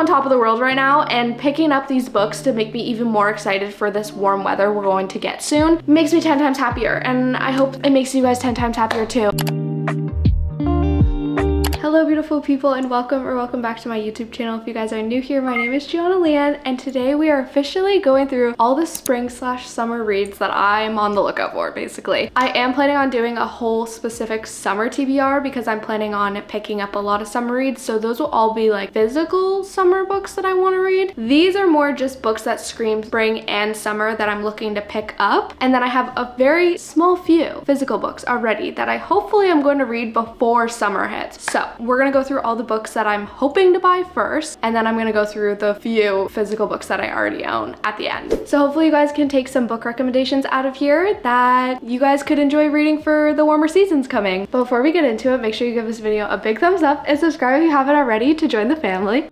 on top of the world right now, and picking up these books to make me even more excited for this warm weather we're going to get soon makes me 10 times happier, and I hope it makes you guys 10 times happier too. Hello beautiful people, and welcome back to my YouTube channel. If you guys are new here, my name is Gianna Lian, and today we are officially going through all the spring/summer reads that I'm on the lookout for, basically. I am planning on doing a whole specific summer TBR because I'm planning on picking up a lot of summer reads, so those will all be like physical summer books that I want to read. These are more just books that scream spring and summer that I'm looking to pick up, and then I have a very small few physical books already that I hopefully am going to read before summer hits. So we're gonna go through all the books that I'm hoping to buy first, and then I'm gonna go through the few physical books that I already own at the end. So hopefully you guys can take some book recommendations out of here that you guys could enjoy reading for the warmer seasons coming. But before we get into it, make sure you give this video a big thumbs up and subscribe if you haven't already to join the family.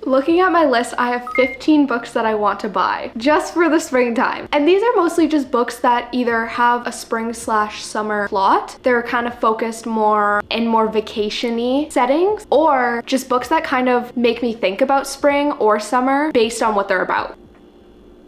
Looking at my list, I have 15 books that I want to buy just for the springtime. And these are mostly just books that either have a spring/summer plot, they're kind of focused more in more vacation-y settings, or just books that kind of make me think about spring or summer based on what they're about,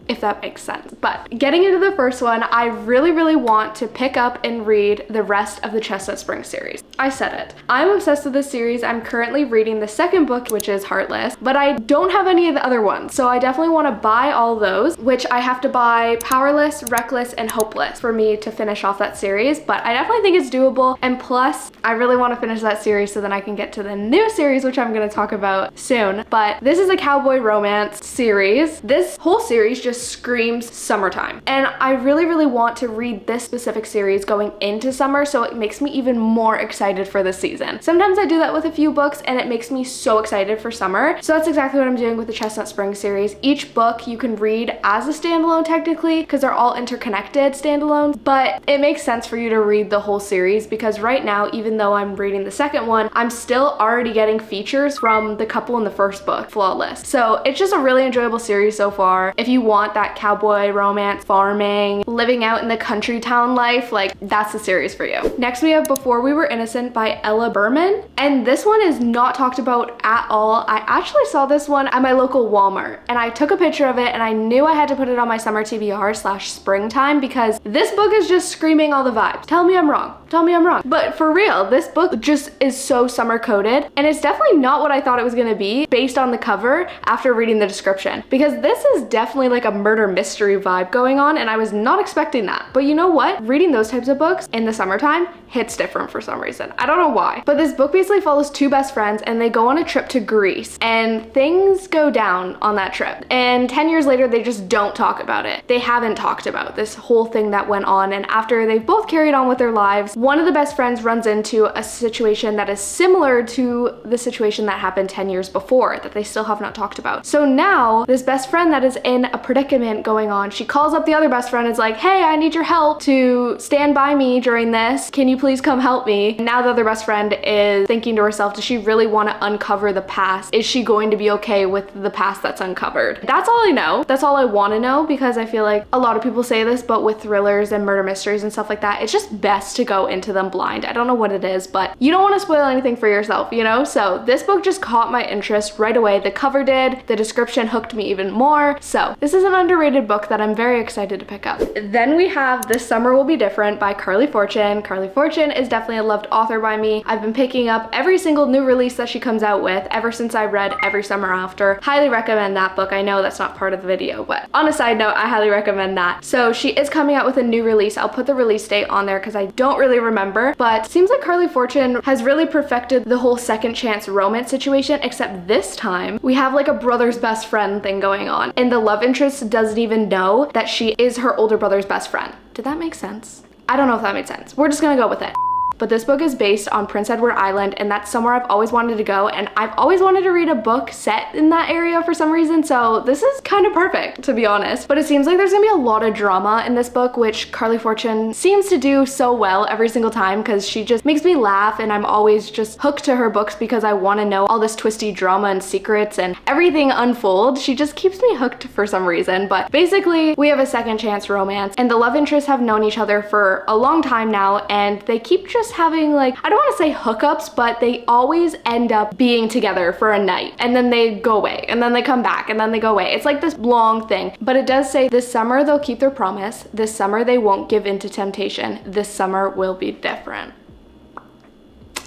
if that makes sense. But getting into the first one, I really want to pick up and read the rest of the Chestnut Spring series. I said it. I'm obsessed with this series. I'm currently reading the second book, which is Heartless, but I don't have any of the other ones. So I definitely want to buy all those, which I have to buy Powerless, Reckless, and Hopeless for me to finish off that series. But I definitely think it's doable. And plus, I really want to finish that series so then I can get to the new series, which I'm going to talk about soon. But this is a cowboy romance series. This whole series just screams summertime, and I really want to read this specific series going into summer, so it makes me even more excited for this season. Sometimes I do that with a few books and it makes me so excited for summer, so that's exactly what I'm doing with the Chestnut Spring series. Each book you can read as a standalone technically because they're all interconnected standalones, but it makes sense for you to read the whole series because right now, even though I'm reading the second one, I'm still already getting features from the couple in the first book, Flawless. So it's just a really enjoyable series so far. If you want that cowboy romance, farming, living out in the country town life, like that's the series for you. Next we have Before We Were Innocent by Ella Berman, and this one is not talked about at all. I actually saw this one at my local Walmart and I took a picture of it and I knew I had to put it on my summer TBR/springtime because this book is just screaming all the vibes. Tell me I'm wrong. Tell me I'm wrong. But for real, this book just is so summer coded, and it's definitely not what I thought it was gonna be based on the cover after reading the description, because this is definitely like a murder mystery vibe going on and I was not expecting that. But you know what? Reading those types of books in the summertime hits different for some reason. I don't know why. But this book basically follows two best friends and they go on a trip to Greece and things go down on that trip. And 10 years later, they just don't talk about it. They haven't talked about this whole thing that went on, and after they've both carried on with their lives, one of the best friends runs into a situation that is similar to the situation that happened 10 years before that they still have not talked about. So now this best friend that is in a predicament going on, she calls up the other best friend and is like, hey, I need your help to stand by me during this. Can you please come help me? And now the other best friend is thinking to herself, does she really want to uncover the past? Is she going to be okay with the past that's uncovered? That's all I know. That's all I want to know, because I feel like a lot of people say this, but with thrillers and murder mysteries and stuff like that, it's just best to go into them blind. I don't know what it is, but you don't want to spoil anything for yourself, you know? So this book just caught my interest right away. The cover did, the description hooked me even more. So this is an underrated book that I'm very excited to pick up. Then we have This Summer Will Be Different by Carly Fortune. Carly Fortune is definitely a loved author by me. I've been picking up every single new release that she comes out with ever since I read Every Summer After. Highly recommend that book. I know that's not part of the video, but on a side note, I highly recommend that. So she is coming out with a new release. I'll put the release date on there because I don't really remember, but seems like Carly Fortune has really perfected the whole second chance romance situation, except this time we have like a brother's best friend thing going on, and the love interest doesn't even know that she is her older brother's best friend. Did that make sense? I don't know if that made sense. We're just gonna go with it. But this book is based on Prince Edward Island, and that's somewhere I've always wanted to go, and I've always wanted to read a book set in that area for some reason, so this is kind of perfect, to be honest. But it seems like there's gonna be a lot of drama in this book, which Carly Fortune seems to do so well every single time, because she just makes me laugh, and I'm always just hooked to her books because I want to know all this twisty drama and secrets and everything unfolds. She just keeps me hooked for some reason. But basically, we have a second chance romance, and the love interests have known each other for a long time now, and they keep just just having like, I don't want to say hookups, but they always end up being together for a night and then they go away and then they come back and then they go away. It's like this long thing, but it does say this summer they'll keep their promise. This summer they won't give in to temptation. This summer will be different.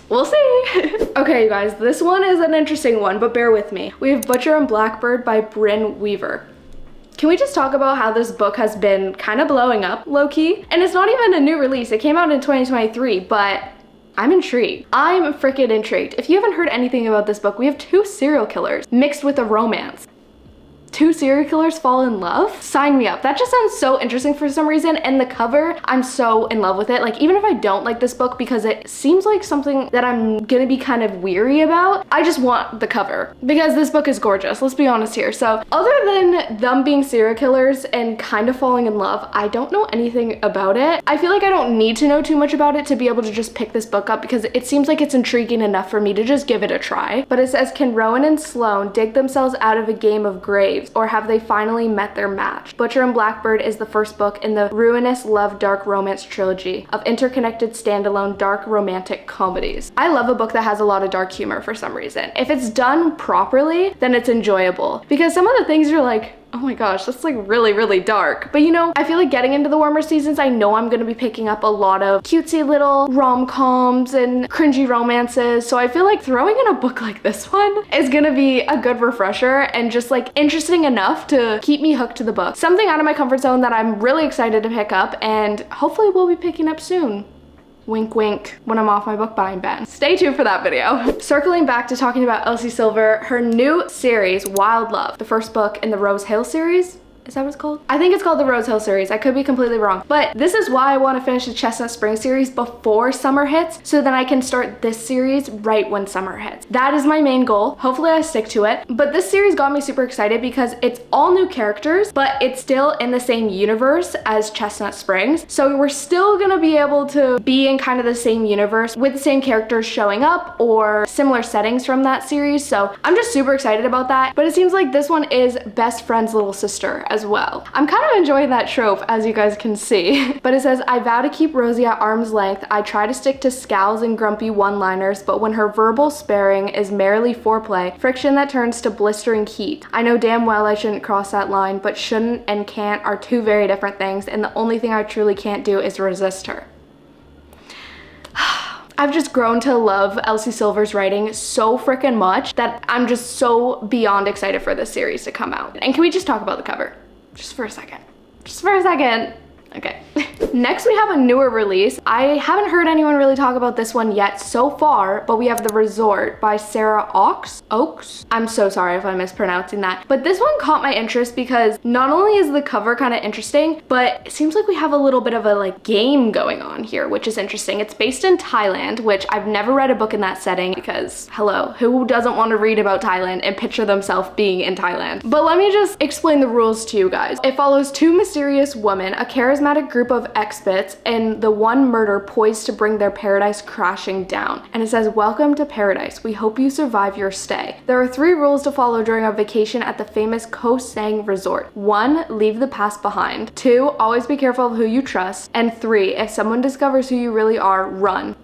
We'll see. Okay, you guys, this one is an interesting one, but bear with me. We have Butcher and Blackbird by Bryn Weaver. Can we just talk about how this book has been kind of blowing up, low-key? And it's not even a new release. It came out in 2023, but I'm intrigued. I'm freaking intrigued. If you haven't heard anything about this book, we have 2 serial killers mixed with a romance. 2 serial killers fall in love? Sign me up. That just sounds so interesting for some reason, and the cover, I'm so in love with it. Like, even if I don't like this book because it seems like something that I'm gonna be kind of weary about, I just want the cover because this book is gorgeous, let's be honest here. So other than them being serial killers and kind of falling in love, I don't know anything about it. I feel like I don't need to know too much about it to be able to just pick this book up because it seems like it's intriguing enough for me to just give it a try. But it says, can Rowan and Sloane dig themselves out of a game of graves, or have they finally met their match? Butcher and Blackbird is the first book in the ruinous love dark romance trilogy of interconnected standalone dark romantic comedies. I love a book that has a lot of dark humor for some reason. If it's done properly, then it's enjoyable, because some of the things you're like, oh my gosh, that's like really, really dark. But you know, I feel like getting into the warmer seasons, I know I'm gonna be picking up a lot of cutesy little rom-coms and cringy romances. So I feel like throwing in a book like this one is gonna be a good refresher and just like interesting enough to keep me hooked to the book. Something out of my comfort zone that I'm really excited to pick up and hopefully we'll be picking up soon. Wink, wink, when I'm off my book buying ban. Stay tuned for that video. Circling back to talking about Elsie Silver, her new series, Wild Love, the first book in the Rose Hill series. Is that what it's called? I think it's called the Rose Hill series. I could be completely wrong. But this is why I want to finish the Chestnut Spring series before summer hits, so then I can start this series right when summer hits. That is my main goal. Hopefully I stick to it. But this series got me super excited because it's all new characters, but it's still in the same universe as Chestnut Springs. So we're still gonna be able to be in kind of the same universe with the same characters showing up or similar settings from that series. So I'm just super excited about that. But it seems like this one is best friend's little sister as well. I'm kind of enjoying that trope, as you guys can see. But it says, I vow to keep Rosie at arm's length. I try to stick to scowls and grumpy one-liners, but when her verbal sparring is merely foreplay, friction that turns to blistering heat. I know damn well I shouldn't cross that line, but shouldn't and can't are 2 very different things, and the only thing I truly can't do is resist her. I've just grown to love Elsie Silver's writing so freaking much that I'm just so beyond excited for this series to come out. And can we just talk about the cover? Just for a second. Just for a second. Okay. Next we have a newer release. I haven't heard anyone really talk about this one yet so far, but we have The Resort by Sarah Oakes. I'm so sorry if I'm mispronouncing that. But this one caught my interest because not only is the cover kind of interesting, but it seems like we have a little bit of a like game going on here, which is interesting. It's based in Thailand, which I've never read a book in that setting because hello, who doesn't want to read about Thailand and picture themselves being in Thailand? But let me just explain the rules to you guys. It follows 2 mysterious women, a charismatic group of expats, and the one murder poised to bring their paradise crashing down. And it says, welcome to paradise. We hope you survive your stay. There are 3 rules to follow during a vacation at the famous Koh Sang Resort. 1, leave the past behind. 2, always be careful of who you trust. And 3, if someone discovers who you really are, run.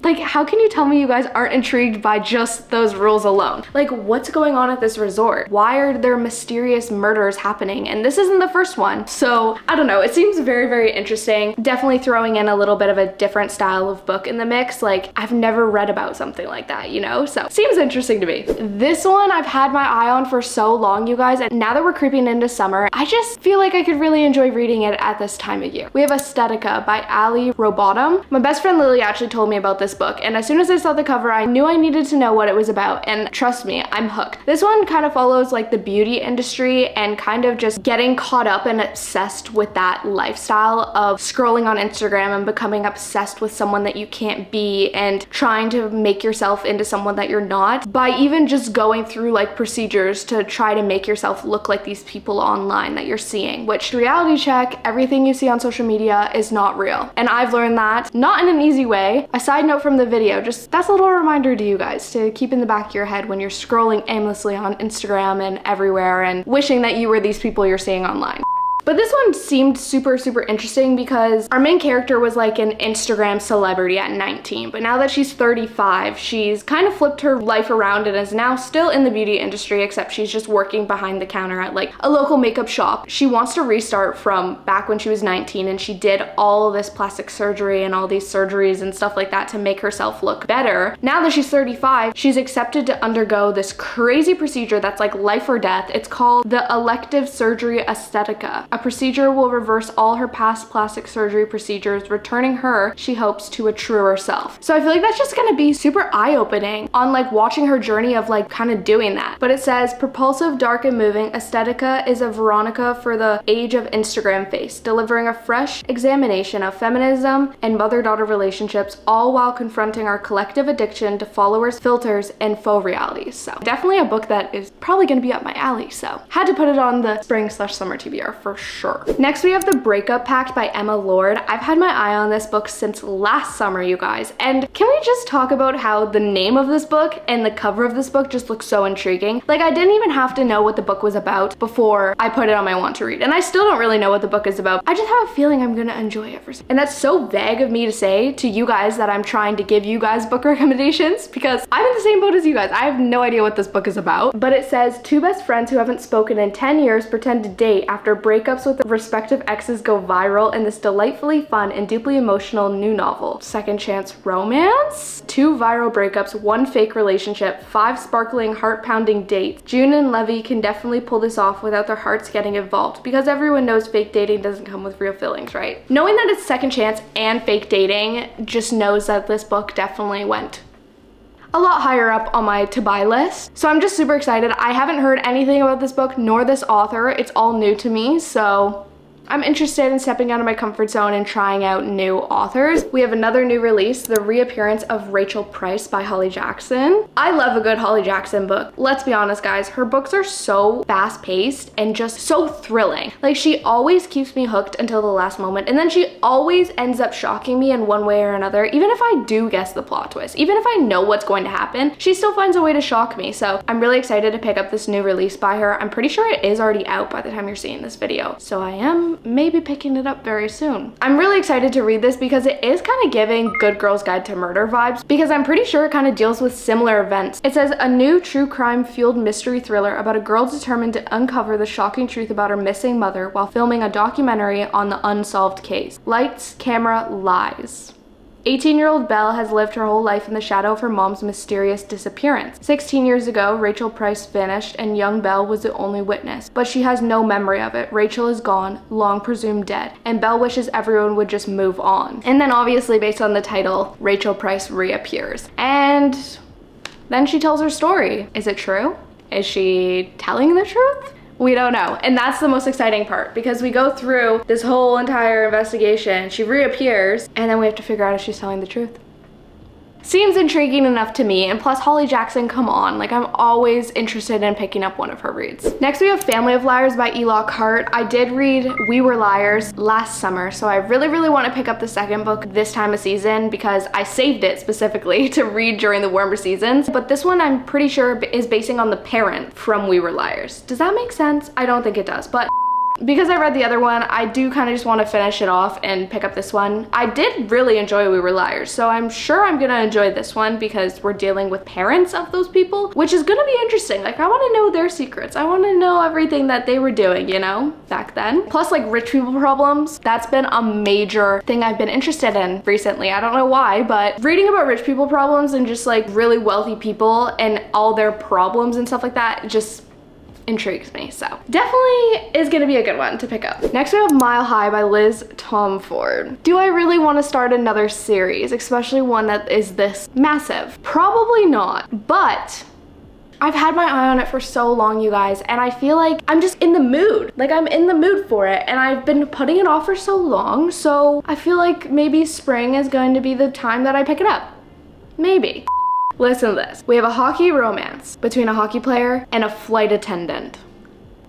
Like, how can you tell me you guys aren't intrigued by just those rules alone? Like, what's going on at this resort? Why are there mysterious murders happening? And this isn't the first one. So, I don't know. It seems very, very interesting. Definitely throwing in a little bit of a different style of book in the mix. Like, I've never read about something like that, you know? So, seems interesting to me. This one I've had my eye on for so long, you guys. And now that we're creeping into summer, I just feel like I could really enjoy reading it at this time of year. We have Aesthetica by Ali Robottom. My best friend Lily actually told me about this book, and as soon as I saw the cover I knew I needed to know what it was about, and trust me, I'm hooked. This one kind of follows like the beauty industry and kind of just getting caught up and obsessed with that lifestyle of scrolling on Instagram and becoming obsessed with someone that you can't be and trying to make yourself into someone that you're not by even just going through like procedures to try to make yourself look like these people online that you're seeing, which reality check, everything you see on social media is not real. And I've learned that, not in an easy way. A side note from the video, just that's a little reminder to you guys to keep in the back of your head when you're scrolling aimlessly on Instagram and everywhere and wishing that you were these people you're seeing online. But this one seemed super interesting because our main character was like an Instagram celebrity at 19, but now that she's 35, she's kind of flipped her life around and is now still in the beauty industry, except she's just working behind the counter at like a local makeup shop. She wants to restart from back when she was 19, and she did all of this plastic surgery and all these surgeries and stuff like that to make herself look better. Now that she's 35, she's accepted to undergo this crazy procedure that's like life or death. It's called the elective surgery Aesthetica. A procedure will reverse all her past plastic surgery procedures, returning her, she hopes, to a truer self. So I feel like that's just gonna be super eye-opening on like watching her journey of like kind of doing that. But it says, propulsive, dark and moving, Aesthetica is a Veronica for the age of Instagram face, delivering a fresh examination of feminism and mother-daughter relationships, all while confronting our collective addiction to followers, filters, and faux realities. So definitely a book that is probably gonna be up my alley, so had to put it on the spring/summer TBR for sure. Next we have The Breakup Pact by Emma Lord. I've had my eye on this book since last summer, you guys, and can we just talk about how the name of this book and the cover of this book just looks so intriguing? Like, I didn't even have to know what the book was about before I put it on my want to read, and I still don't really know what the book is about. I just have a feeling I'm gonna enjoy it for some. And that's so vague of me to say to you guys that I'm trying to give you guys book recommendations, because I'm in the same boat as you guys. I have no idea what this book is about, but it says two best friends who haven't spoken in 10 years pretend to date after breakups with their respective exes go viral in this delightfully fun and deeply emotional new novel. Second chance romance? Two viral breakups, one fake relationship, 5 sparkling heart-pounding dates. June and Levy can definitely pull this off without their hearts getting involved, because everyone knows fake dating doesn't come with real feelings, right? Knowing that it's second chance and fake dating just knows that this book definitely went a lot higher up on my to buy list. So I'm just super excited. I haven't heard anything about this book nor this author. It's all new to me, so I'm interested in stepping out of my comfort zone and trying out new authors. We have another new release, The Reappearance of Rachel Price by Holly Jackson. I love a good Holly Jackson book. Let's be honest, guys, her books are so fast-paced and just so thrilling. Like, she always keeps me hooked until the last moment, and then she always ends up shocking me in one way or another. Even if I do guess the plot twist, even if I know what's going to happen, she still finds a way to shock me. So I'm really excited to pick up this new release by her. I'm pretty sure it is already out by the time you're seeing this video, so I am maybe picking it up very soon. I'm really excited to read this because it is kind of giving Good Girl's Guide to Murder vibes, because I'm pretty sure it kind of deals with similar events. It says, a new true crime fueled mystery thriller about a girl determined to uncover the shocking truth about her missing mother while filming a documentary on the unsolved case. Lights, camera, lies. 18-year-old Belle has lived her whole life in the shadow of her mom's mysterious disappearance. 16 years ago, Rachel Price vanished and young Belle was the only witness, but she has no memory of it. Rachel is gone, long presumed dead, and Belle wishes everyone would just move on. And then obviously, based on the title, Rachel Price reappears. And then she tells her story. Is it true? Is she telling the truth? We don't know. And that's the most exciting part, because we go through this whole entire investigation, she reappears, and then we have to figure out if she's telling the truth. Seems intriguing enough to me, and plus Holly Jackson, come on, like, I'm always interested in picking up one of her reads. Next we have Family of Liars by E. Lockhart. I did read We Were Liars last summer, so I really want to pick up the second book this time of season because I saved it specifically to read during the warmer seasons. But this one I'm pretty sure is basing on the parent from We Were Liars. Does that make sense? I don't think it does, but because I read the other one, I do kind of just want to finish it off and pick up this one. I did really enjoy We Were Liars, so I'm sure I'm gonna enjoy this one because we're dealing with parents of those people, which is gonna be interesting. Like, I want to know their secrets. I want to know everything that they were doing, you know, back then. Plus, like, rich people problems, that's been a major thing I've been interested in recently. I don't know why, but reading about rich people problems and just like really wealthy people and all their problems and stuff like that just intrigues me, so definitely is gonna be a good one to pick up. Next we have Mile High by Liz Tomford. Do I really want to start another series, especially one that is this massive? Probably not, but I've had my eye on it for so long, you guys, and I feel like I'm just in the mood. Like, I'm in the mood for it, and I've been putting it off for so long, so I feel like maybe spring is going to be the time that I pick it up. Maybe. Listen to this. We have a hockey romance between a hockey player and a flight attendant.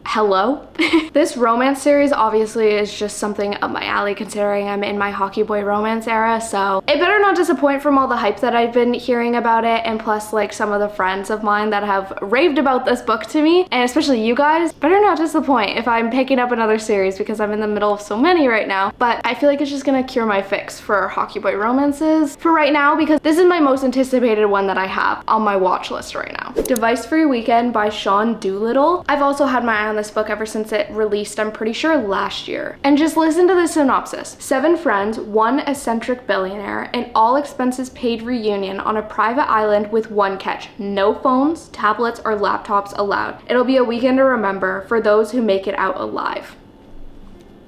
hello. This romance series obviously is just something up my alley considering I'm in my hockey boy romance era, so it better not disappoint from all the hype that I've been hearing about it, and plus like some of the friends of mine that have raved about this book to me, and especially you guys, better not disappoint if I'm picking up another series because I'm in the middle of so many right now. But I feel like it's just gonna cure my fix for hockey boy romances for right now, because this is my most anticipated one that I have on my watch list right now. Device Free Weekend by Sean Doolittle. I've also had my eye on this book ever since it released, I'm pretty sure last year. And just listen to the synopsis. 7 friends, 1 eccentric billionaire, an all expenses paid reunion on a private island with one catch: no phones, tablets, or laptops allowed. It'll be a weekend to remember for those who make it out alive.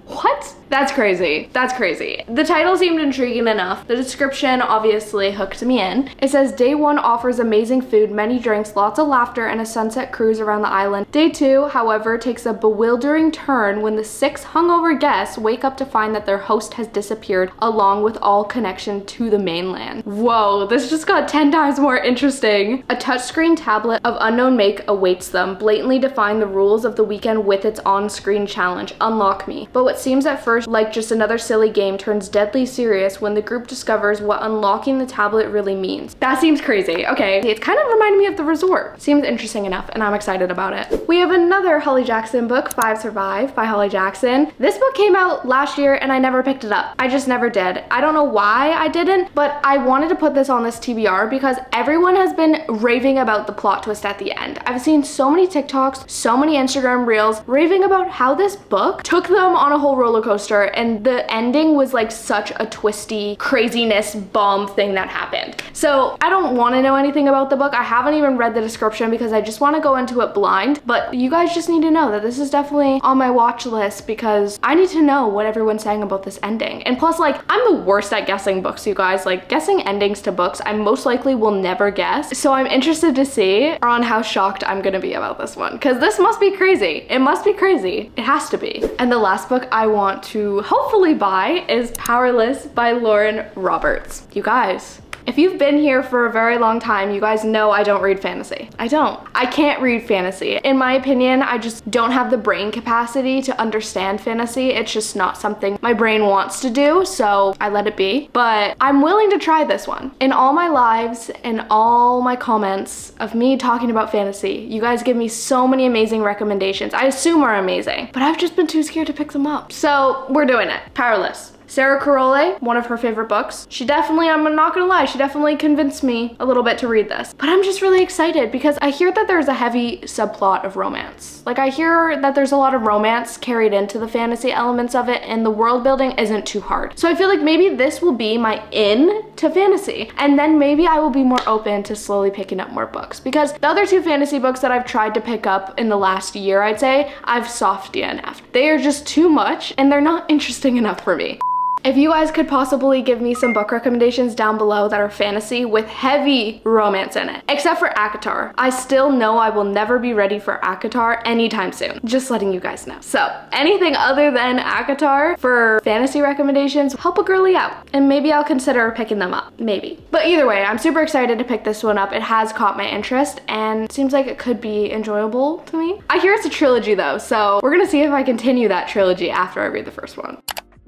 What? That's crazy. That's crazy. The title seemed intriguing enough. The description obviously hooked me in. It says day 1 offers amazing food, many drinks, lots of laughter, and a sunset cruise around the island. Day 2, however, takes a bewildering turn when the 6 hungover guests wake up to find that their host has disappeared along with all connection to the mainland. Whoa, this just got 10 times more interesting. A touchscreen tablet of unknown make awaits them, blatantly defying the rules of the weekend with its on-screen challenge, Unlock Me. But what seems at first like just another silly game turns deadly serious when the group discovers what unlocking the tablet really means. That seems crazy. Okay, it's kind of reminding me of The Resort. Seems interesting enough, and I'm excited about it. We have another Holly Jackson book, 5 Survive by Holly Jackson. This book came out last year and I never picked it up. I just never did. I don't know why I didn't, but I wanted to put this on this TBR because everyone has been raving about the plot twist at the end. I've seen so many TikToks, so many Instagram reels raving about how this book took them on a whole roller coaster, and the ending was like such a twisty craziness bomb thing that happened. So I don't want to know anything about the book. I haven't even read the description because I just want to go into it blind, but you guys just need to know that this is definitely on my watch list because I need to know what everyone's saying about this ending. And plus, like, I'm the worst at guessing books, you guys. Like, guessing endings to books I most likely will never guess, so I'm interested to see on how shocked I'm gonna be about this one, because this must be crazy. It must be crazy. It has to be. And the last book I want to hopefully buy is Powerless by Lauren Roberts. You guys, if you've been here for a very long time, you guys know I don't read fantasy. I don't. I can't read fantasy. In my opinion, I just don't have the brain capacity to understand fantasy. It's just not something my brain wants to do, so I let it be. But I'm willing to try this one. In all my lives and all my comments of me talking about fantasy, you guys give me so many amazing recommendations. I assume are amazing, but I've just been too scared to pick them up. So we're doing it. Powerless. Sarah Carole, one of her favorite books. She definitely, I'm not gonna lie, she definitely convinced me a little bit to read this. But I'm just really excited because I hear that there's a heavy subplot of romance. Like, I hear that there's a lot of romance carried into the fantasy elements of it, and the world building isn't too hard. So I feel like maybe this will be my in to fantasy, and then maybe I will be more open to slowly picking up more books, because the other 2 fantasy books that I've tried to pick up in the last year, I'd say, I've soft DNF'd. They are just too much and they're not interesting enough for me. If you guys could possibly give me some book recommendations down below that are fantasy with heavy romance in it, except for ACOTAR. I still know I will never be ready for ACOTAR anytime soon. Just letting you guys know. So anything other than ACOTAR for fantasy recommendations, help a girly out. And maybe I'll consider picking them up, maybe. But either way, I'm super excited to pick this one up. It has caught my interest and seems like it could be enjoyable to me. I hear it's a trilogy though, so we're gonna see if I continue that trilogy after I read the first one.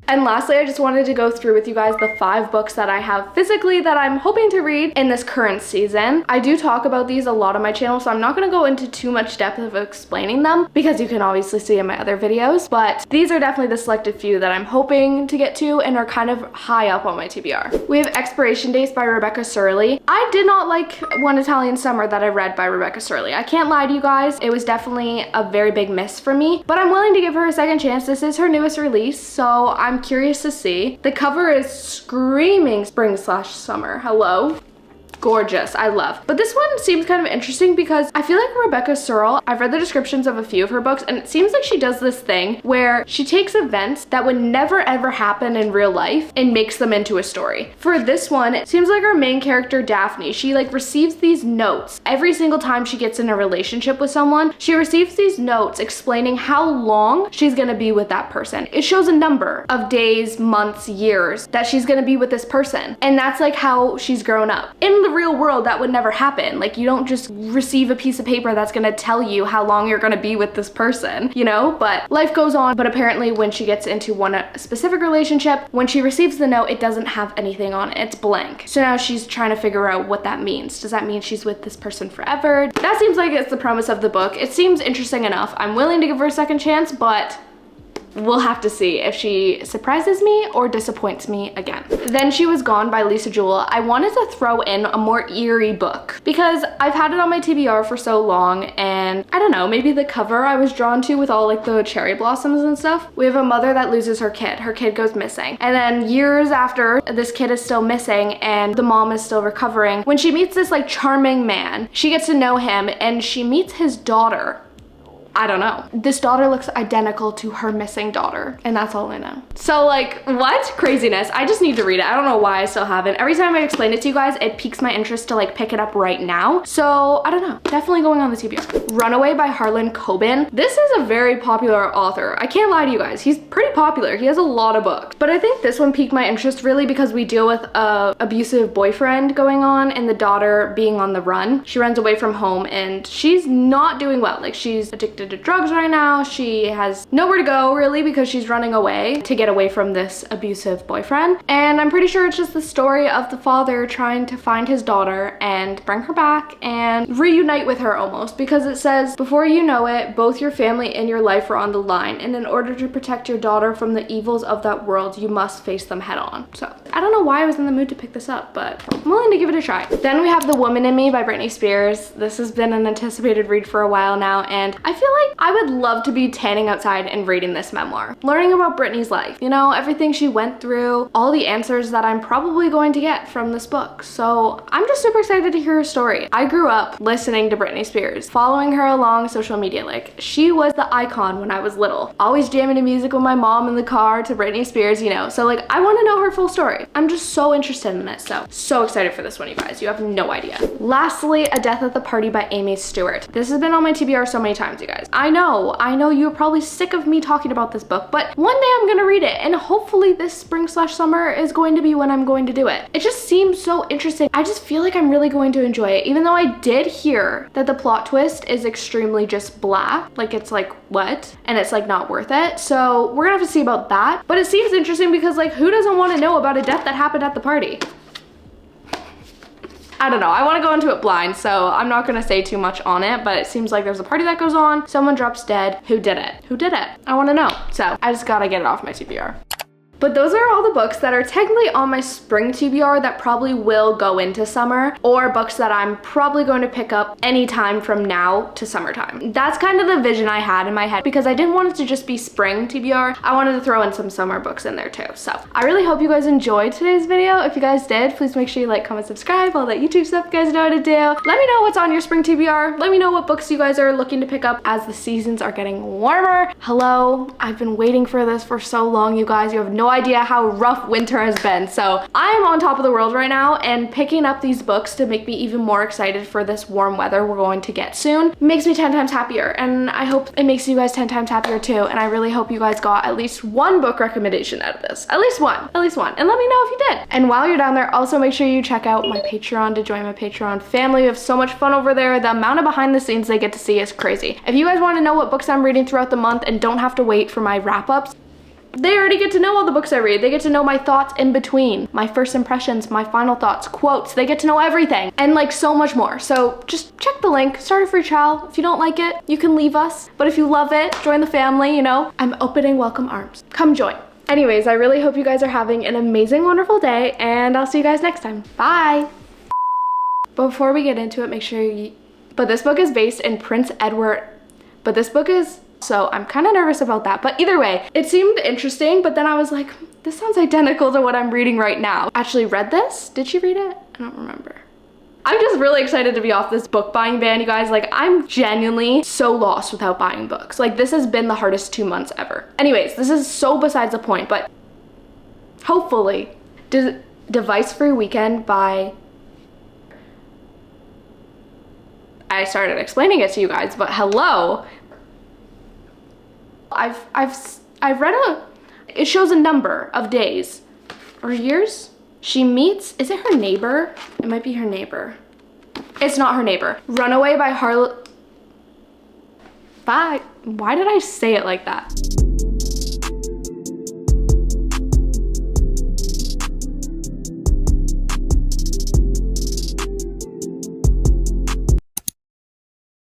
And lastly, I just wanted to go through with you guys the 5 books that I have physically that I'm hoping to read in this current season. I do talk about these a lot on my channel, so I'm not gonna go into too much depth of explaining them because you can obviously see in my other videos, but these are definitely the selected few that I'm hoping to get to and are kind of high up on my TBR. We have Expiration Dates by Rebecca Surley. I did not like One Italian Summer that I read by Rebecca Surley. I can't lie to you guys, it was definitely a very big miss for me, but I'm willing to give her a second chance. This is her newest release, so I'm curious to see. The cover is screaming spring/summer. Hello. Gorgeous, I love. But this one seems kind of interesting because I feel like Rebecca Surley, I've read the descriptions of a few of her books, and it seems like she does this thing where she takes events that would never ever happen in real life and makes them into a story. For this one, it seems like our main character Daphne, she like receives these notes every single time she gets in a relationship with someone. She receives these notes explaining how long she's gonna be with that person. It shows a number of days, months, years that she's gonna be with this person, and that's like how she's grown up. In the real world that would never happen. Like, you don't just receive a piece of paper that's gonna tell you how long you're gonna be with this person, you know? But life goes on. But apparently when she gets into one specific relationship, when she receives the note, it doesn't have anything on it. It's blank. So now she's trying to figure out what that means. Does that mean she's with this person forever? That seems like it's the premise of the book. It seems interesting enough. I'm willing to give her a second chance, but we'll have to see if she surprises me or disappoints me again. Then She Was Gone by Lisa Jewell. I wanted to throw in a more eerie book because I've had it on my TBR for so long, and I don't know, maybe the cover I was drawn to with all like the cherry blossoms and stuff. We have a mother that loses her kid. Her kid goes missing. And then years after, this kid is still missing and the mom is still recovering. When she meets this like charming man, she gets to know him and she meets his daughter. I don't know. This daughter looks identical to her missing daughter, and that's all I know. So like, what? Craziness. I just need to read it. I don't know why I still haven't. Every time I explain it to you guys, it piques my interest to like pick it up right now. So I don't know. Definitely going on the TBR. Runaway by Harlan Coben. This is a very popular author. I can't lie to you guys. He's pretty popular. He has a lot of books. But I think this one piqued my interest really because we deal with a abusive boyfriend going on and the daughter being on the run. She runs away from home and she's not doing well. Like, she's addicted to drugs right now. She has nowhere to go really because she's running away to get away from this abusive boyfriend. And I'm pretty sure it's just the story of the father trying to find his daughter and bring her back and reunite with her almost, because it says, before you know it, both your family and your life are on the line. And in order to protect your daughter from the evils of that world, you must face them head on. So I don't know why I was in the mood to pick this up, but I'm willing to give it a try. Then we have The Woman in Me by Britney Spears. This has been an anticipated read for a while now, and I feel like I would love to be tanning outside and reading this memoir. Learning about Britney's life, you know, everything she went through, all the answers that I'm probably going to get from this book. So I'm just super excited to hear her story. I grew up listening to Britney Spears, following her along social media. Like, she was the icon when I was little. Always jamming to music with my mom in the car to Britney Spears, you know. So like, I want to know her full story. I'm just so interested in it. So excited for this one, you guys. You have no idea. Lastly, A Death at the Party by Amy Stewart. This has been on my TBR so many times, you guys. I know you're probably sick of me talking about this book, but one day I'm gonna read it, and hopefully this spring/summer is going to be when I'm going to do it. It just seems so interesting. I just feel like I'm really going to enjoy it, even though I did hear that the plot twist is extremely just blah. Like, it's like, what? And it's like not worth it. So we're gonna have to see about that. But it seems interesting because like, who doesn't want to know about a death that happened at the party? I don't know, I want to go into it blind, so I'm not gonna say too much on it, but it seems like there's a party that goes on, someone drops dead. Who did it? Who did it? I want to know. So I just gotta get it off my TBR. But those are all the books that are technically on my spring TBR that probably will go into summer, or books that I'm probably going to pick up anytime from now to summertime. That's kind of the vision I had in my head because I didn't want it to just be spring TBR. I wanted to throw in some summer books in there too. So I really hope you guys enjoyed today's video. If you guys did, please make sure you like, comment, subscribe, all that YouTube stuff you guys know how to do. Let me know what's on your spring TBR. Let me know what books you guys are looking to pick up as the seasons are getting warmer. Hello, I've been waiting for this for so long, you guys. You have no idea how rough winter has been. So I'm on top of the world right now, and picking up these books to make me even more excited for this warm weather we're going to get soon makes me 10 times happier, and I hope it makes you guys 10 times happier too. And I really hope you guys got at least one book recommendation out of this. At least one, and let me know if you did. And while you're down there, also make sure you check out my Patreon to join my Patreon family. We have so much fun over there. The amount of behind the scenes they get to see is crazy. If you guys want to know what books I'm reading throughout the month and don't have to wait for my wrap-ups, they already get to know all the books I read. They get to know my thoughts in between, my first impressions, my final thoughts, quotes. They get to know everything and like so much more. So just check the link, start a free trial. If you don't like it, you can leave us. But if you love it, join the family, you know. I'm opening welcome arms. Come join. Anyways, I really hope you guys are having an amazing, wonderful day, and I'll see you guys next time. Bye. Before we get into it, make sure but this book is based in Prince Edward, so I'm kind of nervous about that. But either way, it seemed interesting, but then I was like, this sounds identical to what I'm reading right now. Actually read this? Did she read it? I don't remember. I'm just really excited to be off this book buying ban, you guys. Like, I'm genuinely so lost without buying books. Like, this has been the hardest 2 months ever. Anyways, this is so besides the point, but hopefully, Device-Free Weekend by... I started explaining it to you guys, but hello. I've read it shows a number of days or years. She meets, is it her neighbor? It might be her neighbor. It's not her neighbor. Runaway by Why did I say it like that?